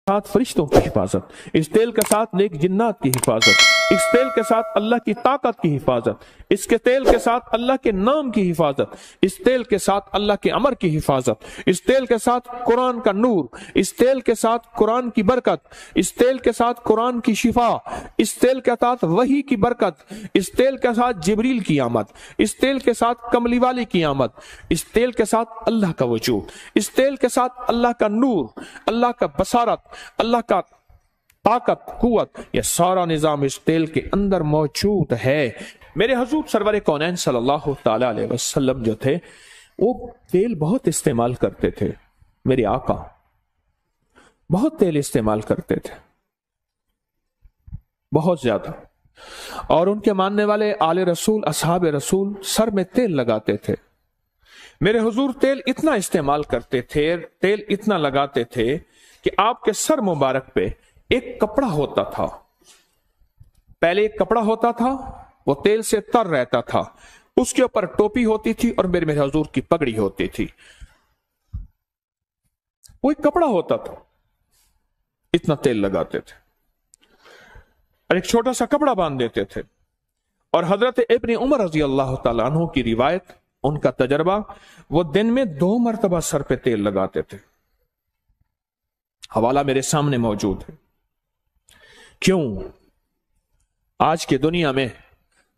साथ फरिश्तों की हिफाजत, इस तेल के साथ नेक जिन्नात की हिफाजत, इस तेल के साथ अल्लाह की ताकत की हिफाजत, इसके तेल के साथ अल्लाह के नाम की हिफाजत, इस तेल के साथ अल्लाह के अमर की हिफाजत, इस तेल के साथ कुरान का नूर, इस तेल के साथ कुरान की बरकत, इस तेल के साथ कुरान की शिफा, इस तेल के साथ वही की बरकत, इस तेल के साथ जिब्रील की आमद, इस तेल के साथ कमली वाली की आमद, इस तेल के साथ अल्लाह का वजूद, इस तेल के साथ अल्लाह का नूर, अल्लाह का बसारत, अल्लाह का ताकत, कुव्वत, यह सारा निजाम इस तेल के अंदर मौजूद है। मेरे हुजूर सरवर कौनैन सल्लल्लाहु ताला अलैहि वसल्लम जो थे वो तेल बहुत इस्तेमाल करते थे। मेरे आका बहुत तेल इस्तेमाल करते थे, बहुत ज्यादा। और उनके मानने वाले आले रसूल, असहाब रसूल सर में तेल लगाते थे। मेरे हुजूर तेल इतना इस्तेमाल करते थे, तेल इतना लगाते थे कि आपके सर मुबारक पे एक कपड़ा होता था। पहले एक कपड़ा होता था, वो तेल से तर रहता था, उसके ऊपर टोपी होती थी और मेरे हुजूर की पगड़ी होती थी। वो एक कपड़ा होता था, इतना तेल लगाते थे और एक छोटा सा कपड़ा बांध देते थे। और हजरत इब्न उमर रजी अल्लाह तआला अन्हु की रिवायत, उनका तजर्बा, वो दिन में 2 मरतबा सर पे तेल लगाते थे। हवाला मेरे सामने मौजूद है। क्यों? आज की दुनिया में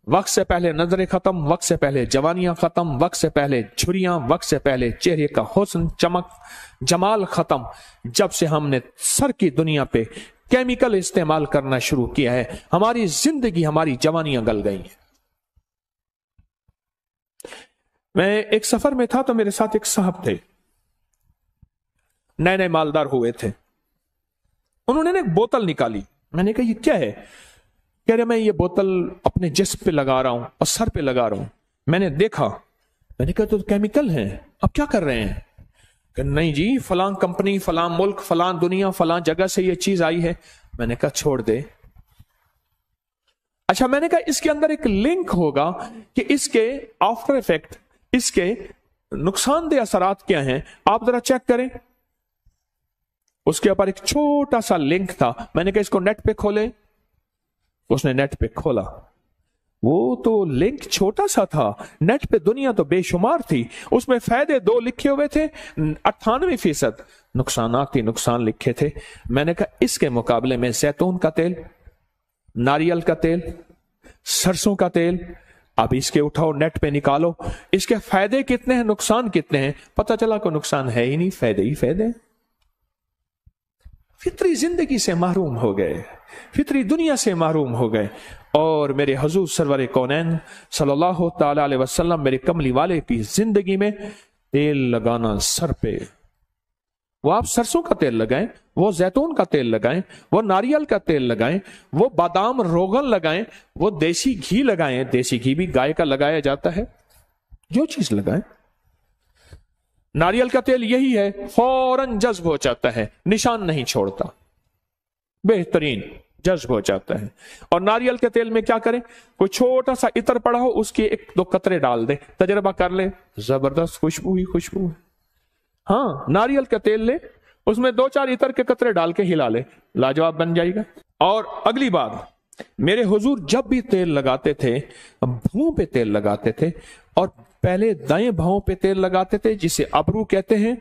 वक्त से पहले नजरें खत्म, वक्त से पहले जवानियां खत्म, वक्त से पहले झुर्रियां, वक्त से पहले चेहरे का हुस्न, चमक, जमाल खत्म। जब से हमने सर की दुनिया पे केमिकल इस्तेमाल करना शुरू किया है, हमारी जिंदगी, हमारी जवानियां गल गई हैं। मैं एक सफर में था तो मेरे साथ एक साहब थे, नए नए मालदार हुए थे। उन्होंने एक बोतल निकाली। मैंने कहा ये क्या है? कह रहे मैं ये बोतल अपने जिस्म पे लगा रहा हूं और सर पे लगा रहा हूं। मैंने देखा, मैंने कहा तो केमिकल है, अब क्या कर रहे हैं? कि नहीं जी, फलां कंपनी, फलां मुल्क, फलां दुनिया, फलां जगह से ये चीज आई है। मैंने कहा छोड़ दे। अच्छा, मैंने कहा इसके अंदर एक लिंक होगा कि इसके आफ्टर इफेक्ट, इसके नुकसानदेह असरात क्या हैं, आप जरा चेक करें। उसके ऊपर एक छोटा सा लिंक था। मैंने कहा इसको नेट पे खोले। उसने नेट पे खोला, वो तो लिंक छोटा सा था, नेट पे दुनिया तो बेशुमार थी। उसमें फायदे 2 लिखे हुए थे, 98% नुकसानात ही नुकसान लिखे थे। मैंने कहा इसके मुकाबले में जैतून का तेल, नारियल का तेल, सरसों का तेल, अब इसके उठाओ, नेट पे निकालो, इसके फायदे कितने हैं, नुकसान कितने हैं। पता चला कोई नुकसान है ही नहीं, फायदे ही फायदे। फितरी जिंदगी से महरूम हो गए, फितरी दुनिया से महरूम हो गए। और मेरे हुजूर सरवर कौनैन सल्लल्लाहु ताला अलैहि वसल्लम, मेरे कमली वाले की जिंदगी में तेल लगाना सर पे, वो आप सरसों का तेल लगाएं, वो जैतून का तेल लगाएं, वो नारियल का तेल लगाएं, वो बादाम रोगन लगाएं, वो देसी घी लगाएं। देसी घी भी गाय का लगाया जाता है, जो चीज लगाएं। नारियल का तेल यही है, फौरन जज्ब हो जाता है, निशान नहीं छोड़ता, बेहतरीन जज्ब हो जाता है। और नारियल के तेल में क्या करें, कोई छोटा सा इत्र पड़ा हो, उसके 1-2 कतरे डाल दे, तजर्बा कर ले, जबरदस्त खुशबू ही खुशबू है। हाँ, नारियल का तेल ले, उसमें 2-4 इत्र के कतरे डाल के हिला ले, लाजवाब बन जाएगा। और अगली बात, मेरे हुजूर जब भी तेल लगाते थे, भुओं पे तेल लगाते थे। और पहले दाएं भौं पे तेल लगाते थे, जिसे अबरू कहते हैं,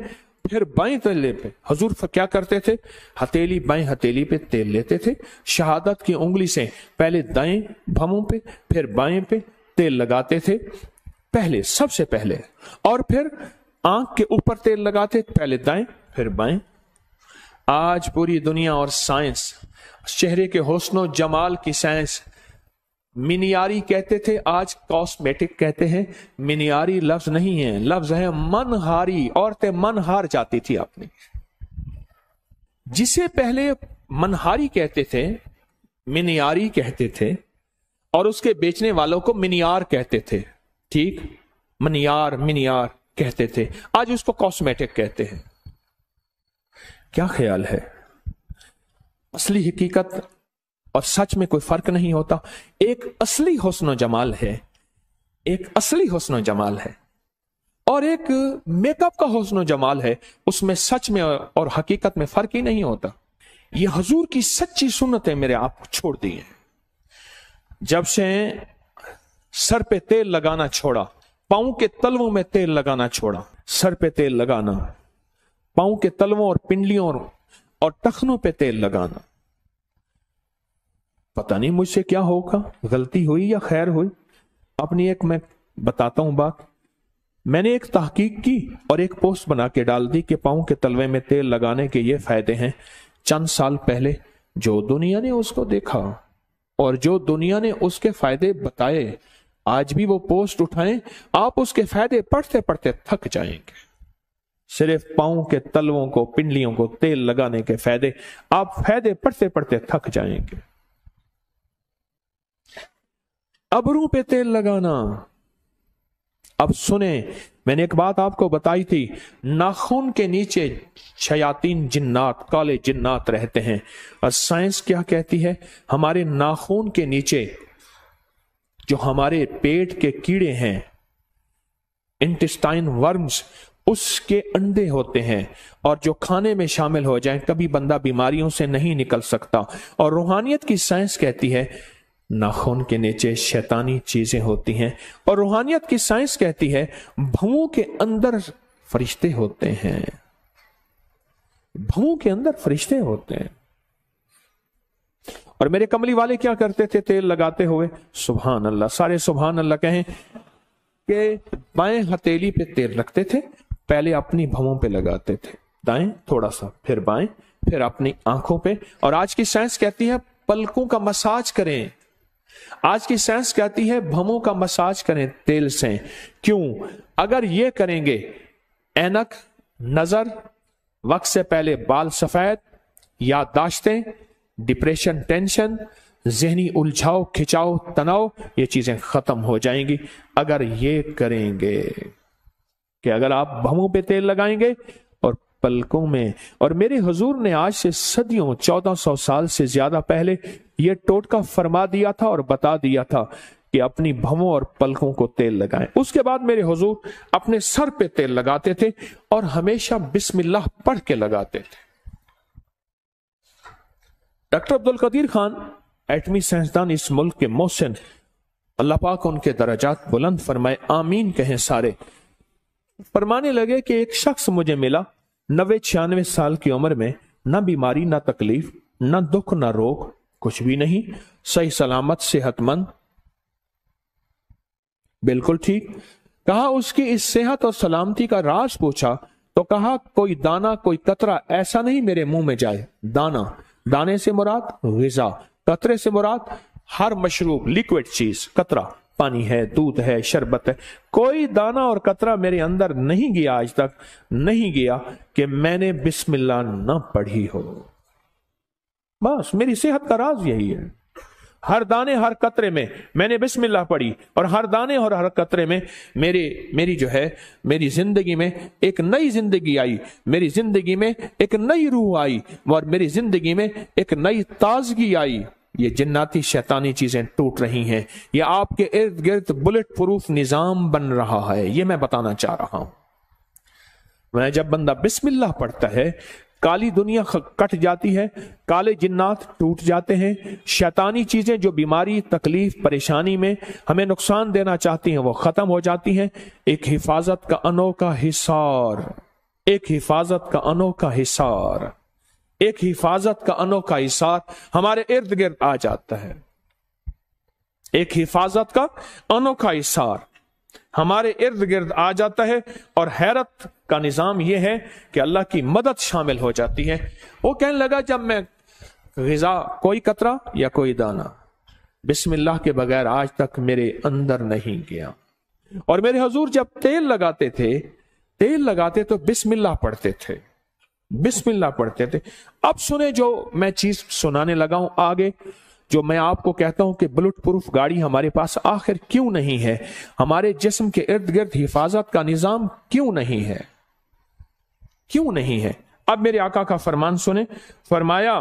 फिर बाएं तले पे हुजूर क्या करते थे, हथेली, बाएं हथेली पे तेल लेते थे, शहादत की उंगली से पहले दाएं भौं पे फिर बाएं पे तेल लगाते थे, पहले, सबसे पहले। और फिर आंख के ऊपर तेल लगाते, पहले दाएं फिर बाएं। आज पूरी दुनिया और साइंस, चेहरे के हुस्न जमाल की साइंस, मिनियारी कहते थे, आज कॉस्मेटिक कहते हैं। मिनियारी लफ्ज नहीं है, लफ्ज है मनहारी। औरतें मन हार जाती थी अपनी। जिसे पहले मनहारी कहते थे, मिनियारी कहते थे, और उसके बेचने वालों को मिनियार कहते थे। ठीक, मनियार, मिनियार कहते थे, आज उसको कॉस्मेटिक कहते हैं। क्या ख्याल है? असली हकीकत और सच में कोई फर्क नहीं होता। एक असली हुस्न जमाल है, एक असली हुस्न जमाल है, और एक मेकअप का हुस्न जमाल है। उसमें सच में और हकीकत में फर्क ही नहीं होता। ये हजूर की सच्ची सुन्नतें मेरे आप को छोड़ दी हैं। जब से सर पे तेल लगाना छोड़ा, पांव के तलवों में तेल लगाना छोड़ा, सर पे तेल लगाना, पांव के तलवों और पिंडलियों और टखनों पे तेल लगाना, पता नहीं मुझसे क्या होगा, गलती हुई या खैर हुई। अपनी एक मैं बताता हूं बात। मैंने एक तहकीक की और एक पोस्ट बना के डाल दी कि पांव के तलवे में तेल लगाने के ये फायदे हैं। चंद साल पहले जो दुनिया ने उसको देखा और जो दुनिया ने उसके फायदे बताए, आज भी वो पोस्ट उठाएं, आप उसके फायदे पढ़ते पढ़ते थक जाएंगे। सिर्फ पांव के तलवों को, पिंडलियों को तेल लगाने के फायदे, आप फायदे पढ़ते पढ़ते थक जाएंगे। अबरों पे तेल लगाना। अब सुने, मैंने एक बात आपको बताई थी, नाखून के नीचे शयातीन जिन्नात, काले जिन्नात रहते हैं। और साइंस क्या कहती है, हमारे नाखून के नीचे जो हमारे पेट के कीड़े हैं, इंटेस्टाइन वर्म्स, उसके अंडे होते हैं और जो खाने में शामिल हो जाएं, कभी बंदा बीमारियों से नहीं निकल सकता। और रूहानियत की साइंस कहती है नाखून के नीचे शैतानी चीजें होती हैं, और रूहानियत की साइंस कहती है भवों के अंदर फरिश्ते होते हैं, भवों के अंदर फरिश्ते होते हैं। और मेरे कमली वाले क्या करते थे तेल लगाते हुए? सुभान अल्लाह, सारे सुभान अल्लाह कहें कि बाएं हथेली पे तेल रखते थे, पहले अपनी भवों पे लगाते थे, दाएं थोड़ा सा, फिर बाएं, फिर अपनी आंखों पे। और आज की साइंस कहती है पलकों का मसाज करें, आज की साइंस कहती है भवों का मसाज करें तेल से। क्यों? अगर ये करेंगे, ऐनक, नजर, वक्त से पहले बाल सफेद, याददाश्तें, डिप्रेशन, टेंशन, जहनी उलझाव, खिंचाव, तनाव, ये चीजें खत्म हो जाएंगी अगर ये करेंगे कि अगर आप भवों पे तेल लगाएंगे और पलकों में। और मेरे हुजूर ने आज से सदियों, 1400 साल से ज्यादा पहले ये टोटका फरमा दिया था और बता दिया था कि अपनी भवों और पलकों को तेल लगाएं। उसके बाद मेरे हुजूर अपने सर पे तेल लगाते थे और हमेशा बिस्मिल्लाह पढ़ के लगाते थे। डॉक्टर अब्दुल कदीर खान, एटमी साइंसदान इस मुल्क के मोहसिन, अल्लाह पाक उनके दर्जात बुलंद फरमाए, आमीन कहें सारे, फरमाने लगे कि एक शख्स मुझे मिला 90-96 साल की उम्र में, ना बीमारी, ना तकलीफ, ना दुख, ना रोग, कुछ भी नहीं, सही सलामत, सेहतमंद, बिल्कुल ठीक। कहा उसकी इस सेहत और सलामती का राज पूछा तो कहा कोई दाना, कोई कतरा ऐसा नहीं मेरे मुंह में जाए। दाना, दाने से मुराद ग़िज़ा, कतरे से मुराद हर मशरूब, लिक्विड चीज, कतरा पानी है, दूध है, शरबत है, कोई दाना और कतरा मेरे अंदर नहीं गया, आज तक नहीं गया कि मैंने बिस्मिल्लाह न पढ़ी हो। बस मेरी सेहत का राज यही है। हर दाने हर कतरे में मैंने बिस्मिल्लाह पढ़ी और हर दाने और हर कतरे में मेरी जिंदगी में एक नई जिंदगी आई, मेरी जिंदगी में एक नई रूह आई और मेरी जिंदगी में एक नई ताजगी आई। ये जिन्नाती शैतानी चीजें टूट रही हैं, ये आपके इर्द गिर्द बुलेट प्रूफ निजाम बन रहा है, ये मैं बताना चाह रहा हूं। मैं जब बंदा बिस्मिल्लाह पढ़ता है, काली दुनिया कट जाती है, काले जिन्नात टूट जाते हैं, शैतानी चीजें जो बीमारी, तकलीफ, परेशानी में हमें नुकसान देना चाहती हैं वो खत्म हो जाती हैं। एक हिफाजत का अनोखा हिसार, एक हिफाजत का अनोखा हिसार, एक हिफाजत का अनोखा हिसार हमारे इर्द गिर्द आ जाता है। एक हिफाजत का अनोखा हिसार हमारे इर्द गिर्द आ जाता है और हैरत का निजाम यह है कि अल्लाह की मदद शामिल हो जाती है। वो कहने लगा जब मैं ग़िज़ा, कोई कतरा या कोई दाना बिस्मिल्लाह के बगैर आज तक मेरे अंदर नहीं गया। और मेरे हुजूर जब तेल लगाते तो बिस्मिल्लाह पढ़ते थे, बिस्मिल्लाह पढ़ते थे। अब सुने जो मैं चीज सुनाने लगा हूं आगे, जो मैं आपको कहता हूं कि बुलेट प्रूफ गाड़ी हमारे पास आखिर क्यों नहीं है, हमारे जिस्म के इर्द गिर्द हिफाजत का निजाम क्यों नहीं है, क्यों नहीं है। अब मेरे आका का फरमान सुने, फरमाया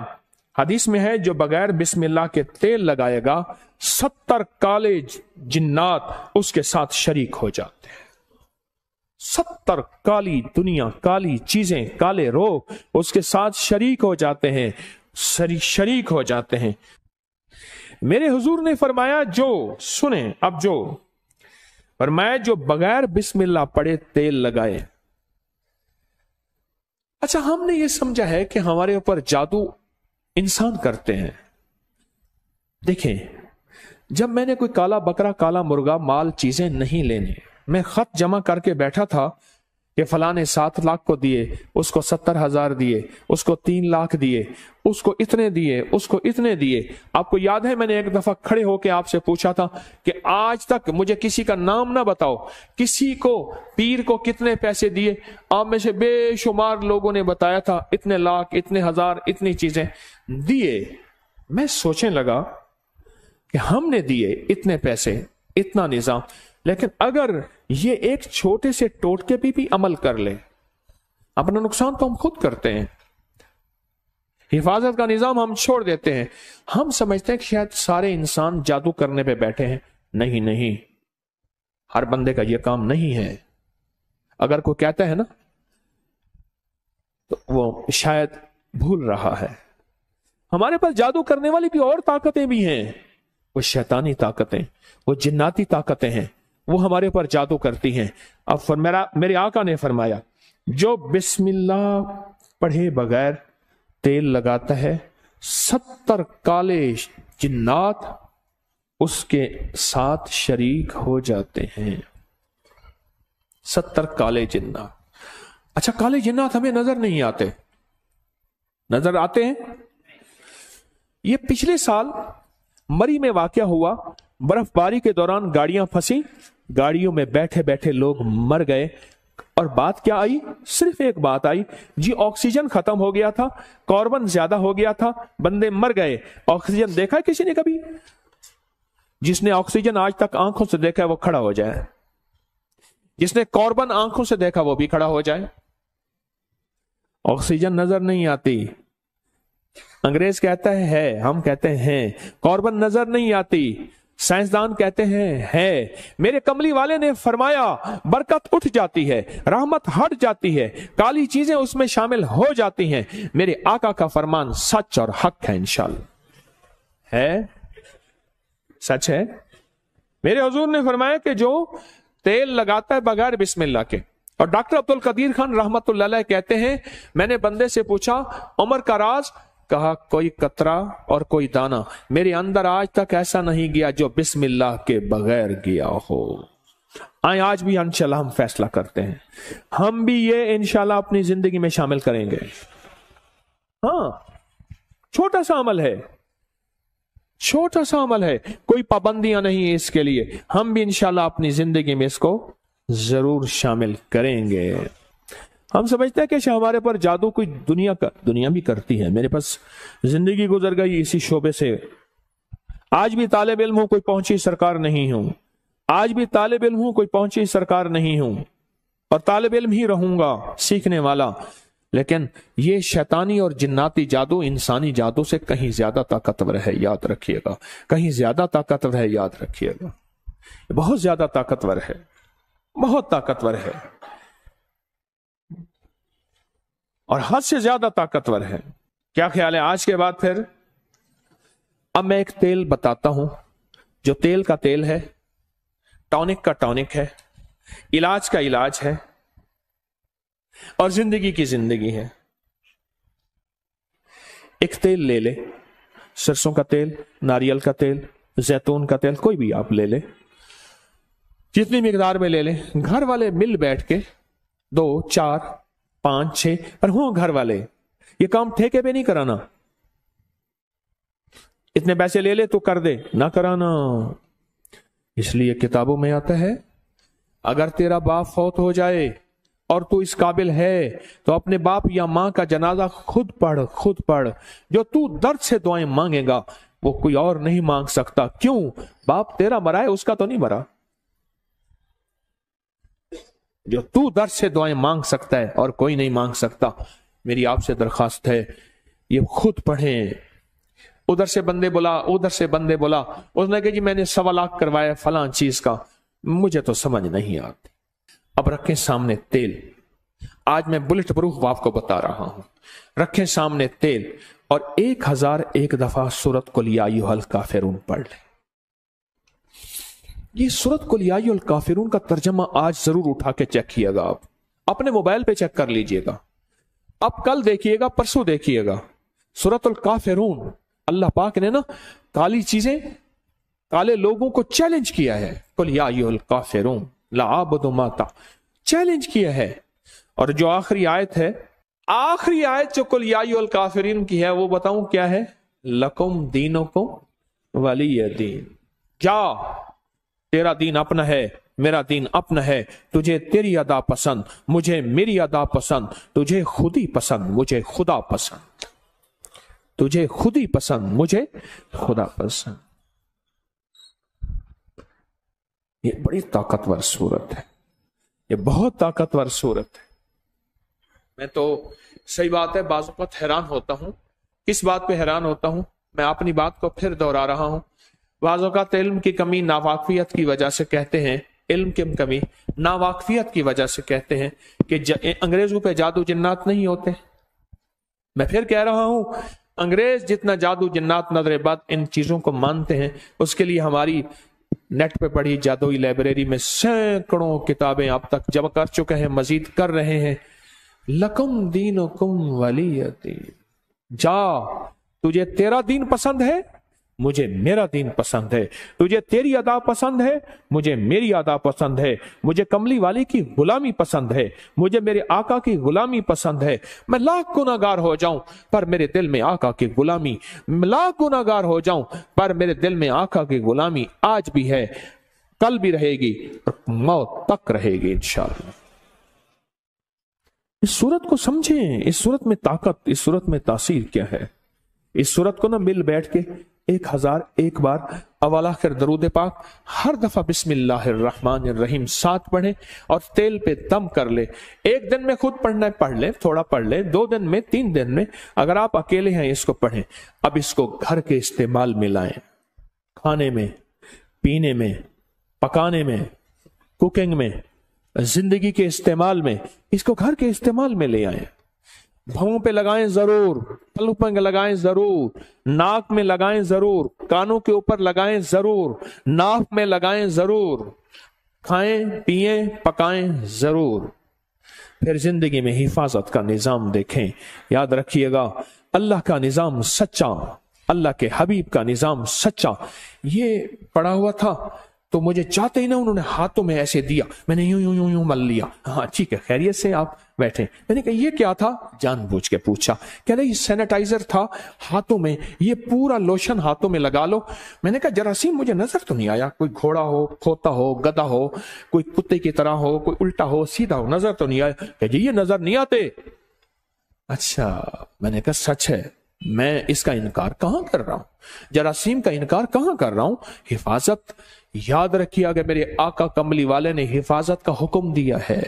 हदीस में है जो बगैर बिस्मिल्लाह के तेल लगाएगा 70 काले जिन्नात उसके साथ शरीक हो जाते हैं। 70 काली दुनिया, काली चीजें, काले रोग उसके साथ शरीक हो जाते हैं। शरीक हो जाते हैं। मेरे हुजूर ने फरमाया, जो सुने अब, जो फरमाया जो बगैर बिस्मिल्लाह पढ़े तेल लगाए। अच्छा, हमने ये समझा है कि हमारे ऊपर जादू इंसान करते हैं। देखें, जब मैंने कोई काला बकरा, काला मुर्गा, माल, चीजें नहीं लेने, मैं खत जमा करके बैठा था कि फलां ने 7 लाख को दिए, उसको 70,000 दिए, उसको 3 लाख दिए, उसको इतने दिए, उसको इतने दिए। आपको याद है मैंने एक दफा खड़े होकर आपसे पूछा था कि आज तक मुझे किसी का नाम ना बताओ, किसी को, पीर को कितने पैसे दिए। आप में से बेशुमार लोगों ने बताया था इतने लाख, इतने हजार, इतनी चीजें दिए। मैं सोचने लगा कि हमने दिए इतने पैसे, इतना निजाम, लेकिन अगर ये एक छोटे से टोटके पे भी अमल कर ले, अपना नुकसान तो हम खुद करते हैं। हिफाजत का निजाम हम छोड़ देते हैं। हम समझते हैं कि शायद सारे इंसान जादू करने पे बैठे हैं। नहीं नहीं, हर बंदे का ये काम नहीं है। अगर कोई कहता है ना, तो वो शायद भूल रहा है। हमारे पास जादू करने वाली भी और ताकतें भी हैं। वो शैतानी ताकतें, वो जिन्नाती ताकतें हैं, वो हमारे ऊपर जादू करती हैं। अब मेरे आका ने फरमाया, जो बिस्मिल्लाह पढ़े बगैर तेल लगाता है, 70 काले जिन्नात उसके साथ शरीक हो जाते हैं। 70 काले जिन्नात। अच्छा, काले जिन्नात हमें नजर नहीं आते, नजर आते हैं। ये पिछले साल मरी में वाकया हुआ। बर्फबारी के दौरान गाड़ियां फंसी, गाड़ियों में बैठे बैठे लोग मर गए। और बात क्या आई? सिर्फ एक बात आई जी, ऑक्सीजन खत्म हो गया था, कार्बन ज्यादा हो गया था, बंदे मर गए। ऑक्सीजन देखा है किसी ने कभी? जिसने ऑक्सीजन आज तक आंखों से देखा है वो खड़ा हो जाए, जिसने कार्बन आंखों से देखा वो भी खड़ा हो जाए। ऑक्सीजन नजर नहीं आती, अंग्रेज कहता है, हम कहते हैं। कार्बन नजर नहीं आती, साइंसदान कहते हैं है। मेरे कमली वाले ने फरमाया, बरकत उठ जाती है, रहमत हट जाती है, काली चीजें उसमें शामिल हो जाती हैं। मेरे आका का फरमान सच और हक है, इंशाअल्लाह है, सच है। मेरे हुजूर ने फरमाया कि जो तेल लगाता है बगैर बिस्मिल्लाह के। और डॉक्टर अब्दुल कदीर खान रहमतुल्लाह अलैह कहते हैं, मैंने बंदे से पूछा उम्र का राज, कहा कोई कतरा और कोई दाना मेरे अंदर आज तक ऐसा नहीं गया जो बिस्मिल्लाह के बगैर गया हो। आज भी इंशाल्लाह हम फैसला करते हैं, हम भी ये इंशाल्लाह अपनी जिंदगी में शामिल करेंगे। हाँ, छोटा सा अमल है, छोटा सा अमल है, कोई पाबंदियां नहीं है इसके लिए। हम भी इंशाल्लाह अपनी जिंदगी में इसको जरूर शामिल करेंगे। हम समझते हैं कि हमारे पर जादू कोई दुनिया भी करती है। मेरे पास जिंदगी गुजर गई इसी शोबे से। आज भी तालिब इल्म हूं, कोई पहुंची सरकार नहीं हूं। आज भी तालिब इल्म हूं, कोई पहुंची सरकार नहीं हूं, और तालिब इल्म ही रहूंगा, सीखने वाला। लेकिन ये शैतानी और जिन्नाती जादू इंसानी जादू से कहीं ज्यादा ताकतवर है, याद रखिएगा। कहीं ज्यादा ताकतवर है, याद रखिएगा। बहुत ज्यादा ताकतवर है, बहुत ताकतवर है, और हद से ज्यादा ताकतवर है। क्या ख्याल है आज के बाद? फिर अब मैं एक तेल बताता हूं, जो तेल का तेल है, टॉनिक का टॉनिक है, इलाज का इलाज है, और जिंदगी की जिंदगी है। एक तेल ले ले, सरसों का तेल, नारियल का तेल, जैतून का तेल, कोई भी आप ले ले, जितनी मिकदार में ले ले। घर वाले मिल बैठ के 2, 4, 5, 6 पर हो घर वाले, ये काम ठेके पे नहीं कराना। इतने पैसे ले ले तो कर दे, ना कराना। इसलिए किताबों में आता है, अगर तेरा बाप फौत हो जाए और तू इस काबिल है तो अपने बाप या मां का जनाजा खुद पढ़, खुद पढ़। जो तू दर्द से दुआएं मांगेगा वो कोई और नहीं मांग सकता। क्यों? बाप तेरा मरा है, उसका तो नहीं मरा। जो तू दर्द से दुआएं मांग सकता है और कोई नहीं मांग सकता। मेरी आपसे दरखास्त है, ये खुद पढ़ें। उधर से बंदे बोला, उधर से बंदे बोला, उसने कहा जी मैंने 1.25 लाख करवाया फलां चीज का, मुझे तो समझ नहीं आती। अब रखें सामने तेल, आज मैं बुलेट प्रूफ आपको बता रहा हूं। रखें सामने तेल, और 1001 दफा सूरत कुल या अय्युहल काफिरून पढ़ लें। ये सूरत कुल या अय्युहल काफिरून का तर्जमा आज जरूर उठा के चेक कीजिएगा, आप अपने मोबाइल पे चेक कर लीजिएगा, अब कल देखिएगा, परसों देखिएगा। सूरतुल काफिरून, अल्लाह पाक ने ना काली चीजें, काले लोगों को चैलेंज किया है। कुल या अय्युहल काफिरून ला अअबुदु मा ता, चैलेंज किया है। और जो आखिरी आयत है, आखिरी आयत जो कुल या अय्युहल काफिरीन की है, वो बताऊं क्या है? लकुम दीनुकुम वलिय दीन। जा, तेरा दीन अपना है, मेरा दीन अपना है। तुझे तेरी अदा पसंद, मुझे मेरी अदा पसंद। तुझे खुद ही पसंद, मुझे खुदा पसंद। तुझे खुद ही पसंद, मुझे खुदा पसंद। ये बड़ी ताकतवर सूरत है, ये बहुत ताकतवर सूरत है। मैं तो सही बात है बाज़ वक़्त हैरान होता हूं। किस बात पे हैरान होता हूं? मैं अपनी बात को फिर दोहरा रहा हूं। बाज़ वक़्त इल्म की कमी, नावाकफियत की वजह से कहते हैं, इल्म की कमी नावाकफियत की वजह से कहते हैं कि अंग्रेजों पे जादू जिन्नात नहीं होते। मैं फिर कह रहा हूं, अंग्रेज जितना जादू जिन्नात नजर बद इन चीजों को मानते हैं, उसके लिए हमारी नेट पे पढ़ी जादुई लाइब्रेरी में सैकड़ों किताबें अब तक जमा कर चुके हैं, मजीद कर रहे हैं। लकुम दीनुकुम वलिय दीन। जा, तुझे तेरा दीन पसंद है, मुझे मेरा दीन पसंद है। तुझे तेरी अदा पसंद है, मुझे मेरी अदा पसंद है। मुझे कमली वाली की गुलामी पसंद है, मुझे मेरे आका की गुलामी पसंद है। मैं लाख गुनाहगार हो जाऊं पर मेरे दिल में आका की गुलामी, लाख गुनाहगार हो जाऊं पर मेरे दिल में आका की गुलामी आज भी है, कल भी रहेगी और मौत तक रहेगी इंशाअल्लाह। इस सूरत को समझें, इस सूरत में ताकत, इस सूरत में तासीर क्या है। इस सूरत को ना मिल बैठ के 1001 बार अव्वल आखिर दरूद पाक हर दफा बिस्मिल्लाहिर्रहमानिर्रहीम 7 पढ़े और तेल पे दम कर ले। एक दिन में खुद पढ़ना है पढ़ ले, थोड़ा पढ़ ले, 2 दिन में, 3 दिन में, अगर आप अकेले हैं इसको पढ़ें। अब इसको घर के इस्तेमाल में लाएं, खाने में, पीने में, पकाने में, कुकिंग में, जिंदगी के इस्तेमाल में, इसको घर के इस्तेमाल में ले आए। भवों पे लगाएं जरूर, पल्लू पे लगाएं जरूर, नाक में लगाएं जरूर, कानों के ऊपर लगाएं जरूर, नाक में लगाएं जरूर, खाएं पिएं पकाएं जरूर। फिर जिंदगी में हिफाजत का निजाम देखें। याद रखिएगा, अल्लाह का निजाम सच्चा, अल्लाह के हबीब का निजाम सच्चा। ये पड़ा हुआ था तो मुझे चाहते ही ना उन्होंने हाथों में ऐसे दिया, मैंने यूं यूं यूं यूं मल लिया। हाँ ठीक है, खैरियत से आप बैठे। मैंने कहा ये क्या था, जानबूझ के पूछा। कह रहे ये सैनिटाइजर था हाथों में, ये पूरा लोशन हाथों में लगा लो। मैंने कहा जरासीम मुझे नजर तो नहीं आया, कोई घोड़ा हो, खोता हो, गधा हो, कोई कुत्ते की तरह हो, कोई उल्टा हो, सीधा हो, नजर तो नहीं आया। कह जी ये नजर नहीं आते। अच्छा, मैंने कहा सच है, मैं इसका इनकार कहां कर रहा हूं, जरासीम का इनकार कहां कर रहा हूं। हिफाजत याद रखिए, अगर मेरे आका कमली वाले ने हिफाजत का हुक्म दिया है